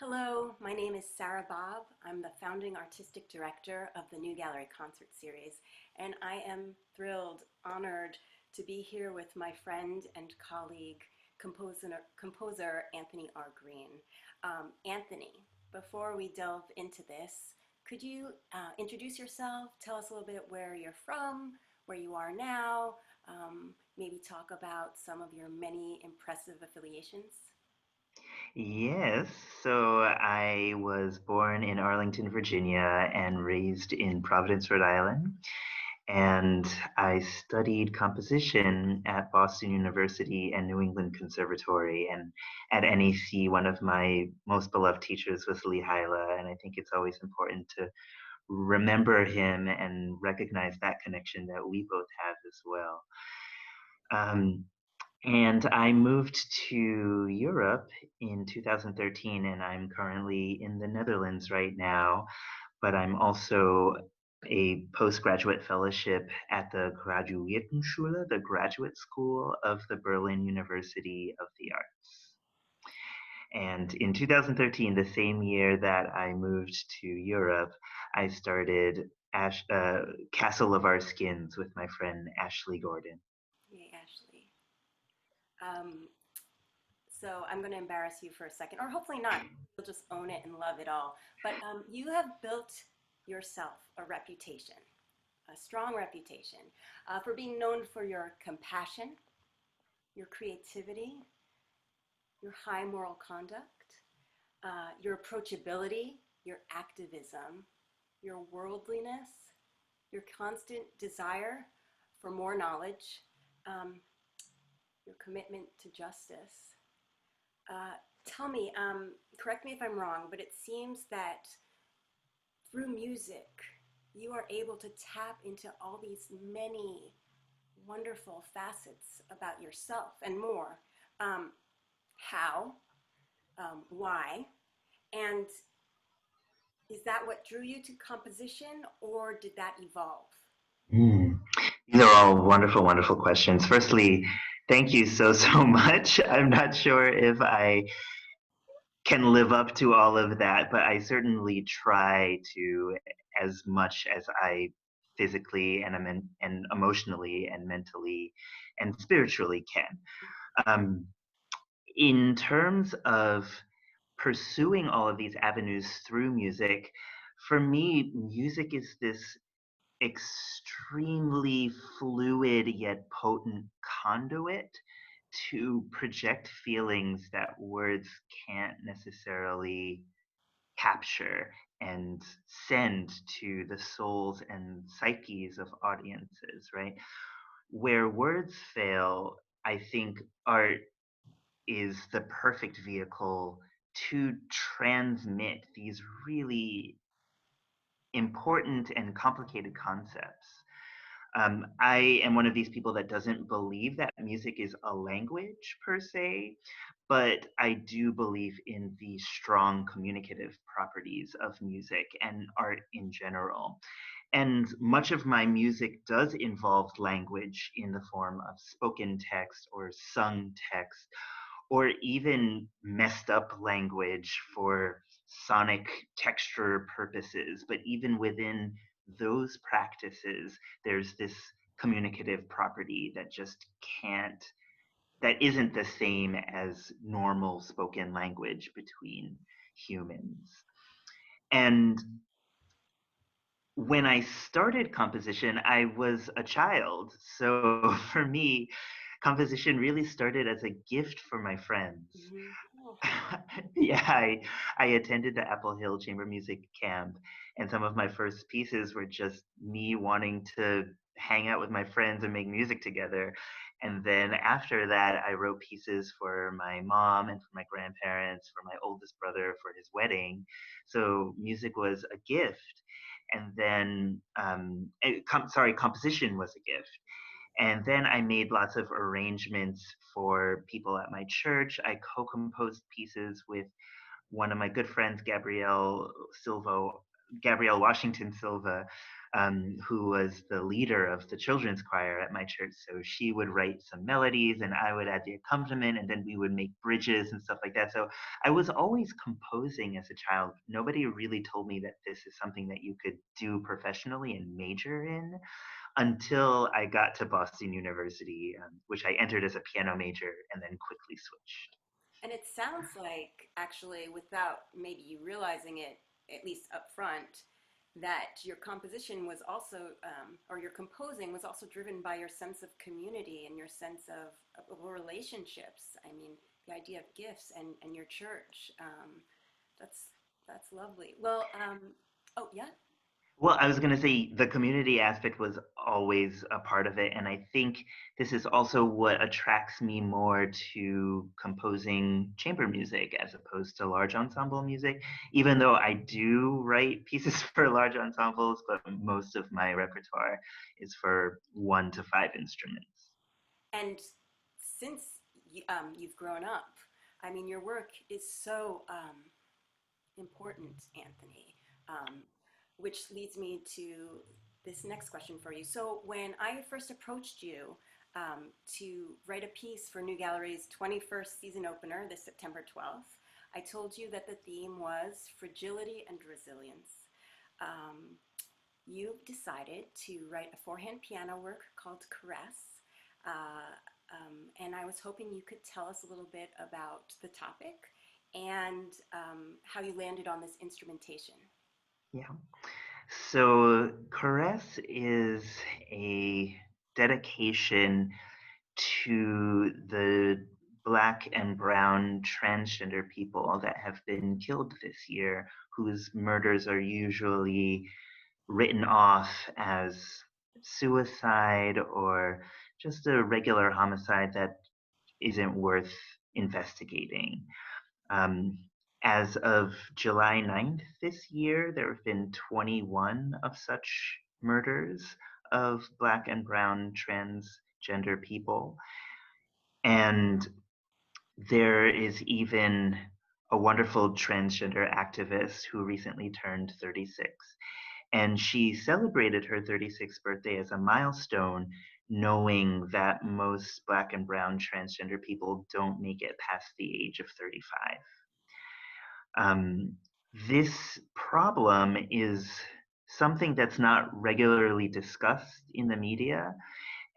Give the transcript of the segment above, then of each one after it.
Hello, my name is Sarah Bob. I'm the founding artistic director of the New Gallery Concert Series, and I am thrilled, honored to be here with my friend and colleague, composer Anthony R. Green. Anthony, before we delve into this, could you introduce yourself, tell us a little bit where you're from, where you are now, maybe talk about some of your many impressive affiliations? Yes, so I was born in Arlington, Virginia, and raised in Providence, Rhode Island. And I studied composition at Boston University and New England Conservatory. And at NEC, one of my most beloved teachers was Lee Hyla. And I think it's always important to remember him and recognize that connection that we both have as well. Um, and I moved to Europe in 2013, and I'm currently in the Netherlands right now. But I'm also a postgraduate fellowship at the Graduiertenschule, the graduate school of the Berlin University of the Arts. And in 2013, the same year that I moved to Europe, I started Castle of Our Skins with my friend Ashley Gordon. Yay, Ashley. Um, So I'm going to embarrass you for a second, or hopefully not. You'll just own it and love it all. But you have built yourself a reputation, a strong reputation, for being known for your compassion, your creativity, your high moral conduct, your approachability, your activism, your worldliness, your constant desire for more knowledge, um, your commitment to justice. Uh, Tell me, correct me if I'm wrong, but it seems that through music, you are able to tap into all these many wonderful facets about yourself and more. Um, how? Why? And is that what drew you to composition, or did that evolve? Mm. These are all wonderful, wonderful questions. Firstly, thank you so much. I'm not sure if I can live up to all of that, but I certainly try to as much as I physically and emotionally and mentally and spiritually can. Um, in terms of pursuing all of these avenues through music, for me, music is this extremely fluid yet potent conduit to project feelings that words can't necessarily capture and send to the souls and psyches of audiences, right? Where words fail, I think art is the perfect vehicle to transmit these really important and complicated concepts. I am one of these people that doesn't believe that music is a language per se, but I do believe in the strong communicative properties of music and art in general. And much of my music does involve language in the form of spoken text or sung text, or even messed up language for sonic texture purposes. But even within those practices, there's this communicative property that just can't, that isn't the same as normal spoken language between humans. And when I started composition, I was a child. So for me, composition really started as a gift for my friends. Mm-hmm. Oh, Yeah, I attended the Apple Hill Chamber Music Camp, and some of my first pieces were just me wanting to hang out with my friends and make music together. And then after that, I wrote pieces for my mom and for my grandparents, for my oldest brother for his wedding. So music was a gift. And then, composition was a gift. And then I made lots of arrangements for people at my church. I co composed pieces with one of my good friends, Gabrielle Washington Silva, who was the leader of the children's choir at my church. So she would write some melodies and I would add the accompaniment, and then we would make bridges and stuff like that. So I was always composing as a child. Nobody really told me that this is something that you could do professionally and major in until I got to Boston University, which I entered as a piano major and then quickly switched. And it sounds like, actually, without maybe you realizing it, at least up front, that your composition was also, or your composing was also driven by your sense of community and your sense of relationships. I mean, the idea of gifts and your church. That's that's lovely. Well, oh yeah. Well, I was going to say the community aspect was always a part of it. And I think this is also what attracts me more to composing chamber music as opposed to large ensemble music, even though I do write pieces for large ensembles, but most of my repertoire is for 1 to 5 instruments. And since you've grown up, I mean, your work is so important, Anthony, um, which leads me to this next question for you. So, when I first approached you to write a piece for New Gallery's 21st season opener this September 12th, I told you that the theme was fragility and resilience. Um, you've decided to write a four-hand piano work called Caress. Uh, and I was hoping you could tell us a little bit about the topic and how you landed on this instrumentation. Yeah. So, Caress is a dedication to the Black and brown transgender people that have been killed this year, whose murders are usually written off as suicide or just a regular homicide that isn't worth investigating. Um, as of July 9th this year, there have been 21 of such murders of Black and brown transgender people. And there is even a wonderful transgender activist who recently turned 36. And she celebrated her 36th birthday as a milestone, knowing that most Black and brown transgender people don't make it past the age of 35. Um, this problem is something that's not regularly discussed in the media.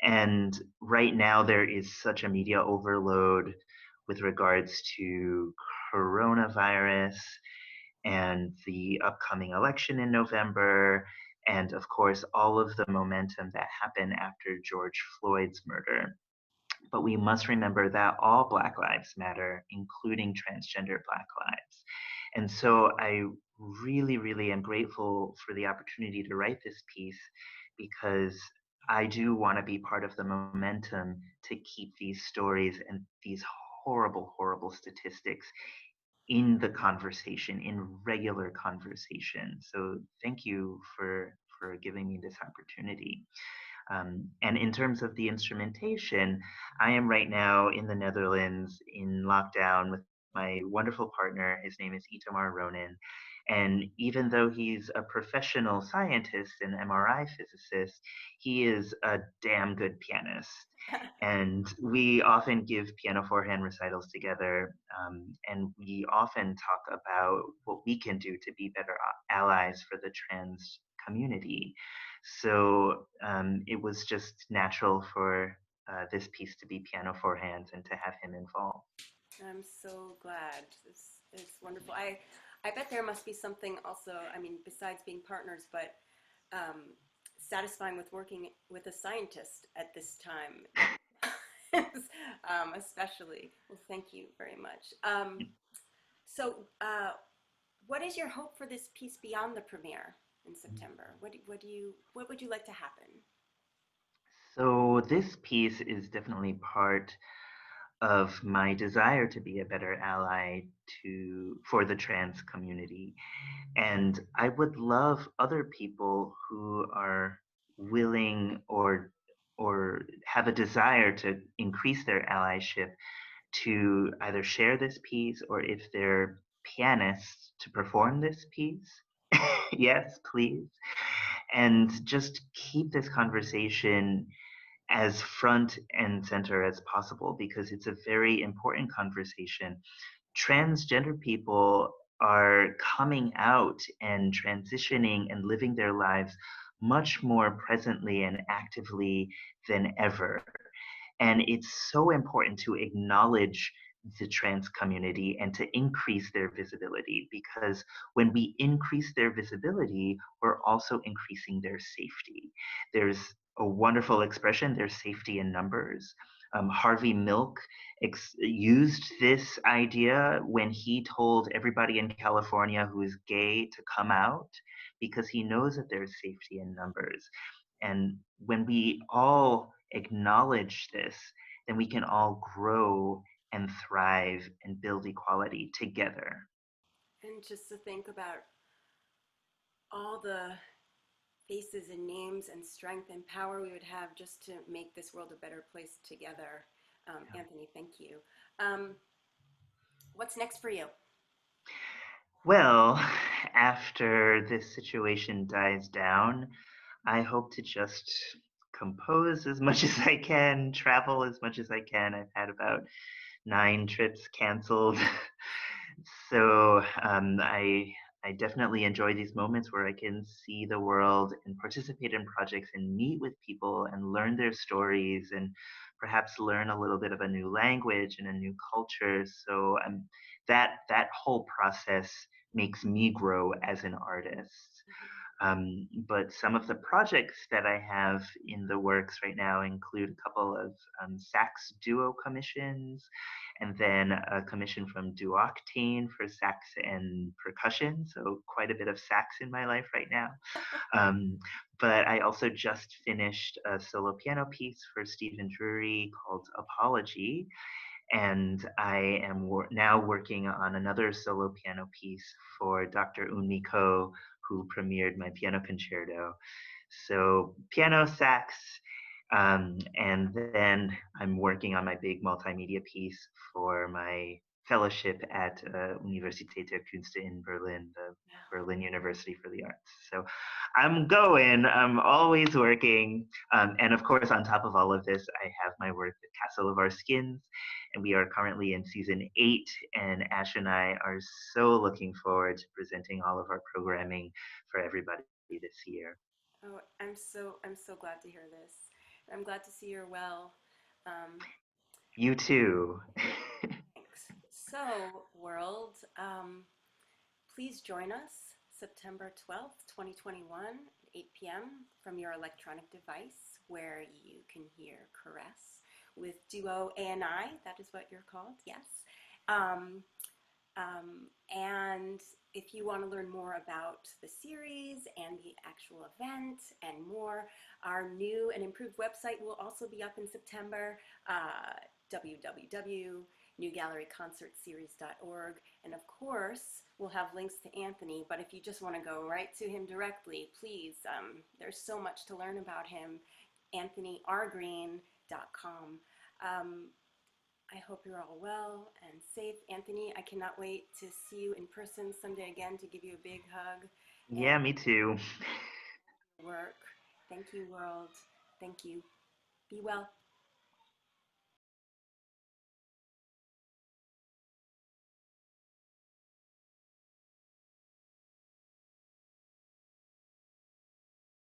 And right now, there is such a media overload with regards to coronavirus and the upcoming election in November, and of course, all of the momentum that happened after George Floyd's murder. But we must remember that all Black lives matter, including transgender Black lives. And so I really, really am grateful for the opportunity to write this piece because I do want to be part of the momentum to keep these stories and these horrible, horrible statistics in the conversation, in regular conversation. So thank you for giving me this opportunity. And in terms of the instrumentation, I am right now in the Netherlands in lockdown with my wonderful partner. His name is Itamar Ronin. And even though he's a professional scientist and MRI physicist, he is a damn good pianist. And we often give piano forehand recitals together, and we often talk about what we can do to be better allies for the trans community. So it was just natural for this piece to be piano for hands and to have him involved. I'm so glad. It's wonderful. I bet there must be something also, I mean, besides being partners, but um, satisfying with working with a scientist at this time, especially. Well, thank you very much. So, what is your hope for this piece beyond the premiere in September? What would you like to happen? So this piece is definitely part of my desire to be a better ally to for the trans community. And I would love other people who are willing or have a desire to increase their allyship to either share this piece or if they're pianists to perform this piece. Yes, please. and just keep this conversation as front and center as possible because it's a very important conversation. Transgender people are coming out and transitioning and living their lives much more presently and actively than ever. And it's so important to acknowledge the trans community and to increase their visibility because when we increase their visibility, we're also increasing their safety. There's a wonderful expression, there's safety in numbers. Harvey Milk used this idea when he told everybody in California who is gay to come out because he knows that there's safety in numbers. And when we all acknowledge this, then we can all grow and thrive and build equality together. And just to think about all the faces and names and strength and power we would have just to make this world a better place together. Anthony, thank you. Um, what's next for you? Well, after this situation dies down, I hope to just compose as much as I can, travel as much as I can. I've had about 9 trips canceled. So I definitely enjoy these moments where I can see the world and participate in projects and meet with people and learn their stories and perhaps learn a little bit of a new language and a new culture. So that whole process makes me grow as an artist. But some of the projects that I have in the works right now include a couple of sax duo commissions, and then a commission from Duoctane for sax and percussion. So quite a bit of sax in my life right now. Um, but I also just finished a solo piano piece for Stephen Drury called Apology, and I am now working on another solo piano piece for Dr. Unmi Ko, who premiered my piano concerto. So piano, sax, and then I'm working on my big multimedia piece for my fellowship at Universität der Künste in Berlin, the Berlin University for the Arts. So I'm going, I'm always working. And of course, on top of all of this, I have my work at Castle of Our Skins, and we are currently in season 8, and Ash and I are so looking forward to presenting all of our programming for everybody this year. Oh, I'm so glad to hear this. I'm glad to see you're well. Um, You too. thanks. So, world, please join us September 12th, 2021, at 8 p.m. from your electronic device where you can hear Caress with Duo ANI. That is what you're called, yes. Um, and if you want to learn more about the series and the actual event and more, our new and improved website will also be up in September, www.newgalleryconcertseries.org. And of course, we'll have links to Anthony, but if you just want to go right to him directly, please, there's so much to learn about him, anthonyrgreen.com. I hope you're all well and safe. Anthony, I cannot wait to see you in person someday again to give you a big hug and Yeah, me too. work. Thank you, world. Thank you. Be well.